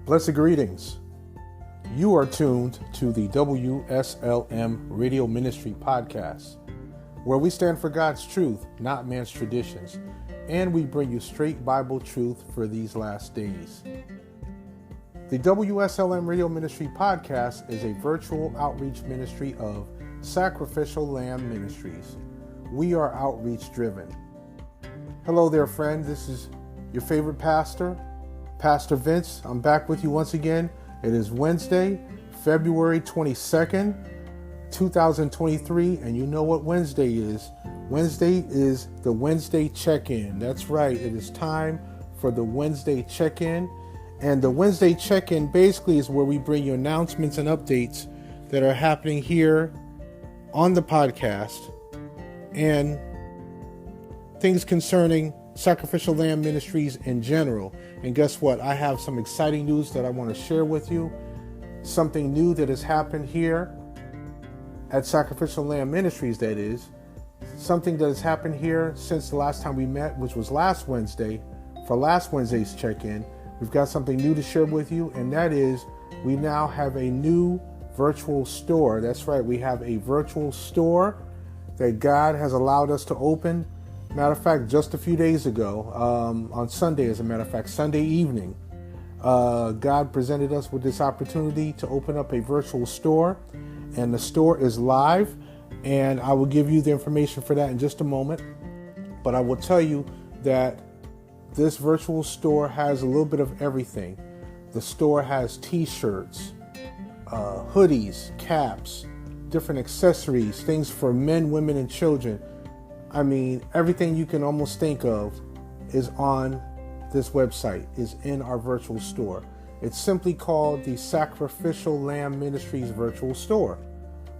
Blessed greetings. You are tuned to the WSLM Radio Ministry podcast, where we stand for God's truth, not man's traditions, and we bring you straight Bible truth for these last days. The WSLM Radio Ministry podcast is a virtual outreach ministry of Sacrificial Lamb Ministries. We are outreach driven. Hello there, friend. This is your favorite pastor, Pastor Vince. I'm back with you once again. It is Wednesday, February 22nd, 2023, and you know what Wednesday is. Wednesday is the Wednesday check-in. That's right. It is time for the Wednesday check-in. And the Wednesday check-in basically is where we bring you announcements and updates that are happening here on the podcast and things concerning Sacrificial Lamb Ministries in general. And guess what? I have some exciting news that I want to share with you. Something new that has happened here at Sacrificial Lamb Ministries, that is. Something that has happened here since the last time we met, which was last Wednesday, for last Wednesday's check-in. We've got something new to share with you, and that is we now have a new virtual store. That's right, we have a virtual store that God has allowed us to open. Matter of fact, just a few days ago, on Sunday, as a matter of fact, Sunday evening, God presented us with this opportunity to open up a virtual store, and the store is live, and I will give you the information for that in just a moment. But I will tell you that this virtual store has a little bit of everything. The store has t-shirts, hoodies, caps, different accessories, things for men, women, and children. I mean, everything you can almost think of is on this website, is in our virtual store. It's simply called the Sacrificial Lamb Ministries virtual store.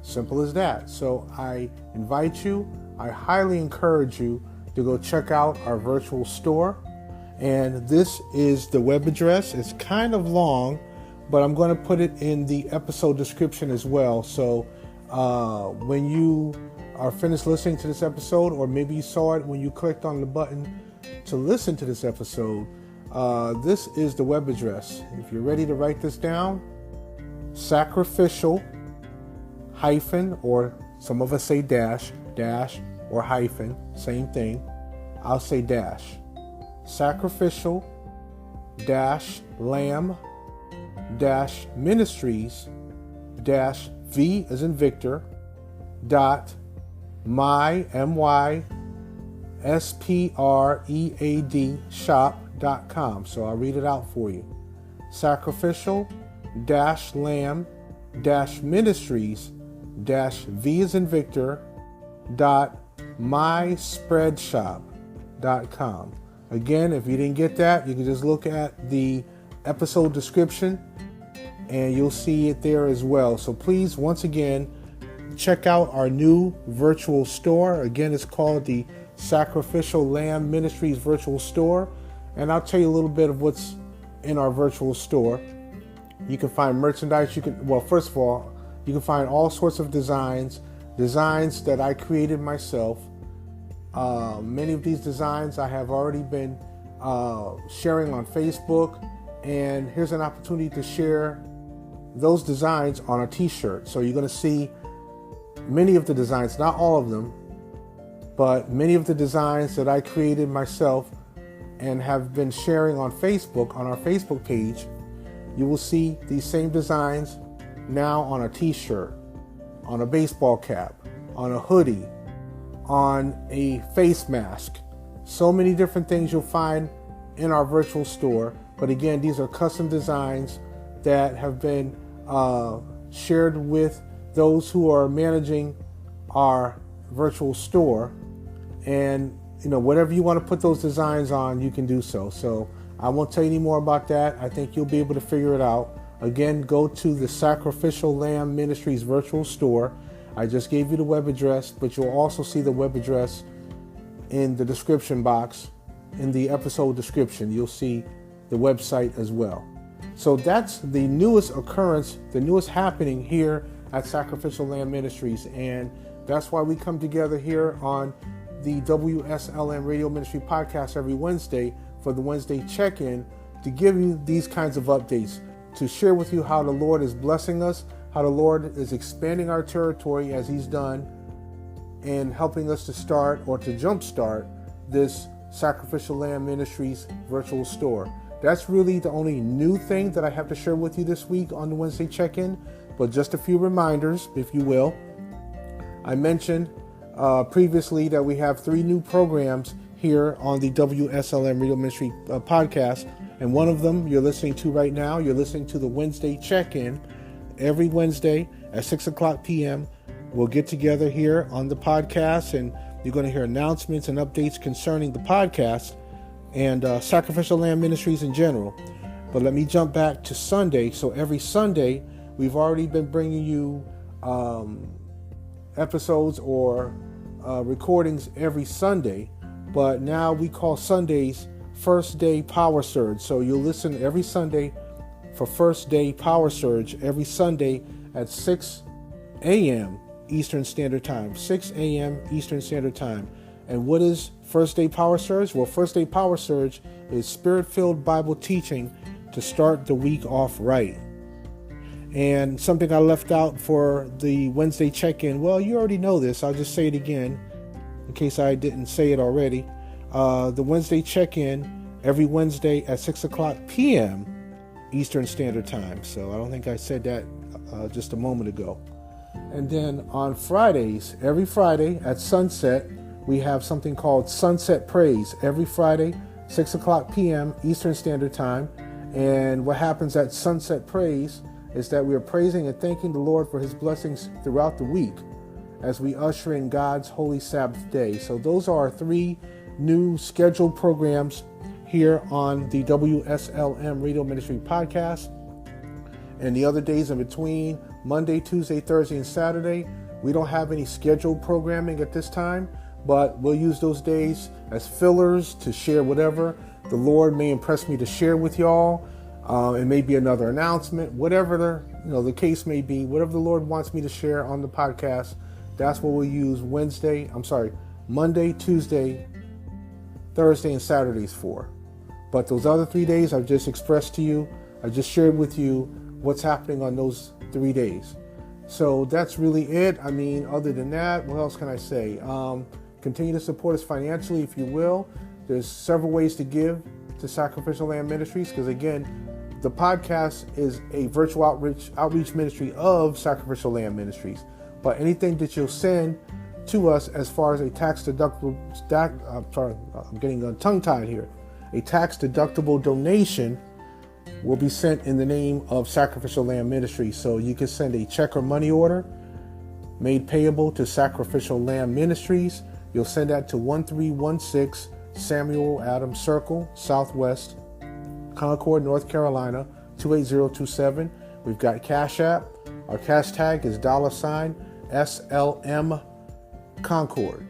Simple as that. So I invite you, I highly encourage you to go check out our virtual store. And this is the web address. It's kind of long, but I'm going to put it in the episode description as well. So when you are finished listening to this episode, or maybe you saw it when you clicked on the button to listen to this episode, this is the web address. If you're ready to write this down, sacrificial hyphen, or some of us say dash or hyphen, same thing. I'll say dash. Sacrificial lamb ministries V as in Victor dot spread shop.com. So I'll read it out for you. Sacrificial lamb ministries V as in Victor .myspreadshop.com. Again, if you didn't get that, you can just look at the episode description and you'll see it there as well. So please, once again, check out our new virtual store. Again, it's called the Sacrificial Lamb Ministries virtual store. And I'll tell you a little bit of what's in our virtual store. You can find merchandise. First of all, you can find all sorts of designs that I created myself. Many of these designs I have already been sharing on Facebook, and here's an opportunity to share those designs on a t-shirt. So you're going to see many of the designs, not all of them, but many of the designs that I created myself and have been sharing on Facebook, on our Facebook page. You will see these same designs now on a t-shirt, on a baseball cap, on a hoodie, on a face mask. So many different things you'll find in our virtual store. But again, these are custom designs that have been shared with those who are managing our virtual store. And whatever you want to put those designs on, you can do so. So I won't tell you any more about that. I think you'll be able to figure it out. Again, go to the Sacrificial Lamb Ministries virtual store. I just gave you the web address, but you'll also see the web address in the description box. In the episode description, you'll see the website as well. So that's the newest occurrence, the newest happening here at Sacrificial Lamb Ministries. And that's why we come together here on the WSLM Radio Ministry podcast every Wednesday for the Wednesday check-in to give you these kinds of updates, to share with you how the Lord is blessing us, how the Lord is expanding our territory as He's done, and helping us to start or to jumpstart this Sacrificial Lamb Ministries virtual store. That's really the only new thing that I have to share with you this week on the Wednesday check-in, but just a few reminders, if you will. I mentioned previously that we have 3 new programs here on the WSLM Radio Ministry podcast, and one of them you're listening to right now. You're listening to the Wednesday check-in. Every Wednesday at 6 o'clock p.m. we'll get together here on the podcast, and you're going to hear announcements and updates concerning the podcast and Sacrificial Lamb Ministries in general. But let me jump back to Sunday. So every Sunday, we've already been bringing you episodes or recordings every Sunday, but now we call Sundays First Day Power Surge. So you'll listen every Sunday for First Day Power Surge every Sunday at 6 a.m. Eastern Standard Time. 6 a.m. Eastern Standard Time. And what is First Day Power Surge? Well, First Day Power Surge is Spirit-filled Bible teaching to start the week off right. And something I left out for the Wednesday check-in, well, you already know this. I'll just say it again in case I didn't say it already. The Wednesday check-in every Wednesday at 6 o'clock p.m. Eastern Standard Time. So I don't think I said that just a moment ago. And then on Fridays, every Friday at sunset, we have something called Sunset Praise every Friday, 6 o'clock p.m. Eastern Standard Time. And what happens at Sunset Praise is that we are praising and thanking the Lord for His blessings throughout the week as we usher in God's Holy Sabbath Day. So those are our 3 new scheduled programs here on the WSLM Radio Ministry podcast. And the other days in between, Monday, Tuesday, Thursday, and Saturday, we don't have any scheduled programming at this time, but we'll use those days as fillers to share whatever the Lord may impress me to share with y'all. It may be another announcement, whatever the case may be, whatever the Lord wants me to share on the podcast, that's what we'll use Monday, Tuesday, Thursday, and Saturdays for. But those other 3 days I've just expressed to you, I just shared with you what's happening on those 3 days. So that's really it. I mean, other than that, what else can I say? Continue to support us financially if you will. There's several ways to give to Sacrificial Lamb Ministries because, again, the podcast is a virtual outreach ministry of Sacrificial Lamb Ministries. But anything that you'll send to us as far as a tax-deductible, I'm getting tongue-tied here, a tax-deductible donation will be sent in the name of Sacrificial Lamb Ministries. So you can send a check or money order made payable to Sacrificial Lamb Ministries. You'll send that to 1316 Samuel Adams Circle, Southwest, Concord, North Carolina, 28027. We've got Cash App. Our cash tag is $SLM Concord.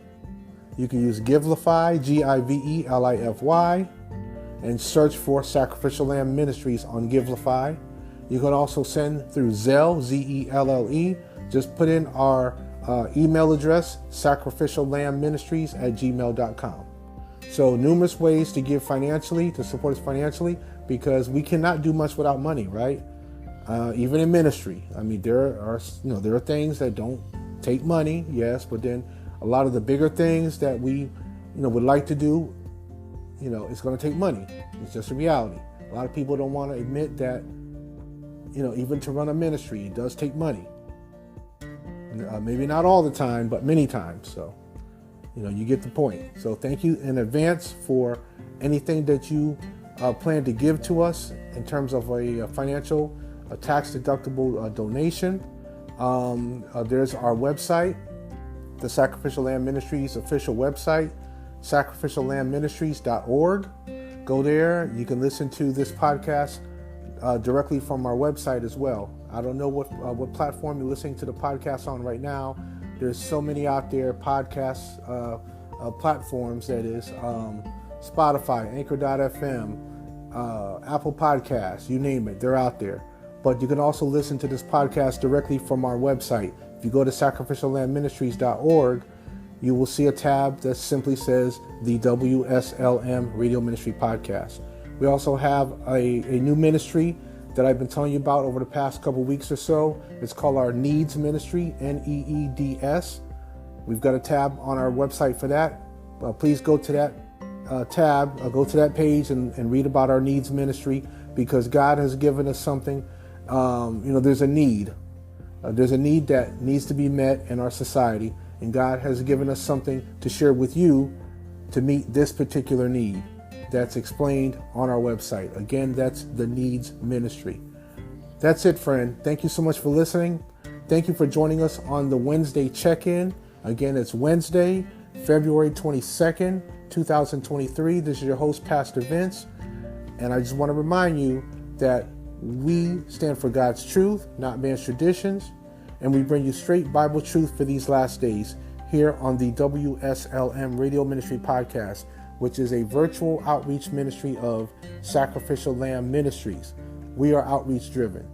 You can use Givelify, Givelify, and search for Sacrificial Lamb Ministries on Givelify. You can also send through Zelle, Zelle. Just put in our email address, sacrificiallambministries@gmail.com. So numerous ways to give financially, to support us financially, because we cannot do much without money, right? Even in ministry. I mean, there are things that don't take money, yes, but then a lot of the bigger things that we, would like to do, it's going to take money. It's just a reality. A lot of people don't want to admit that, even to run a ministry, it does take money. Maybe not all the time, but many times. So, you get the point. So thank you in advance for anything that you plan to give to us in terms of a financial, tax-deductible donation. There's our website, the Sacrificial Lamb Ministries official website, sacrificiallambministries.org. Go there. You can listen to this podcast directly from our website as well. I don't know what platform you're listening to the podcast on right now. There's so many out there, podcast platforms, that is, Spotify, Anchor.fm, Apple Podcasts, you name it, they're out there. But you can also listen to this podcast directly from our website. If you go to sacrificiallambministries.org, you will see a tab that simply says the WSLM Radio Ministry Podcast. We also have a new ministry that I've been telling you about over the past couple weeks or so. It's called our Needs Ministry, Needs. We've got a tab on our website for that. Please go to that go to that page and read about our Needs Ministry, because God has given us something. There's a need. There's a need that needs to be met in our society, and God has given us something to share with you to meet this particular need. That's explained on our website. Again, that's the Needs Ministry. That's it, friend. Thank you so much for listening. Thank you for joining us on the Wednesday check-in. Again, it's Wednesday, February 22nd, 2023. This is your host, Pastor Vince. And I just want to remind you that we stand for God's truth, not man's traditions. And we bring you straight Bible truth for these last days here on the WSLM Radio Ministry Podcast, which is a virtual outreach ministry of Sacrificial Lamb Ministries. We are outreach driven.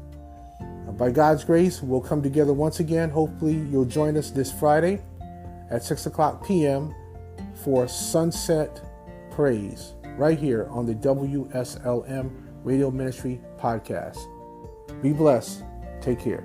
By God's grace, we'll come together once again. Hopefully you'll join us this Friday at 6:00 p.m. for Sunset Praise right here on the WSLM Radio Ministry Podcast. Be blessed. Take care.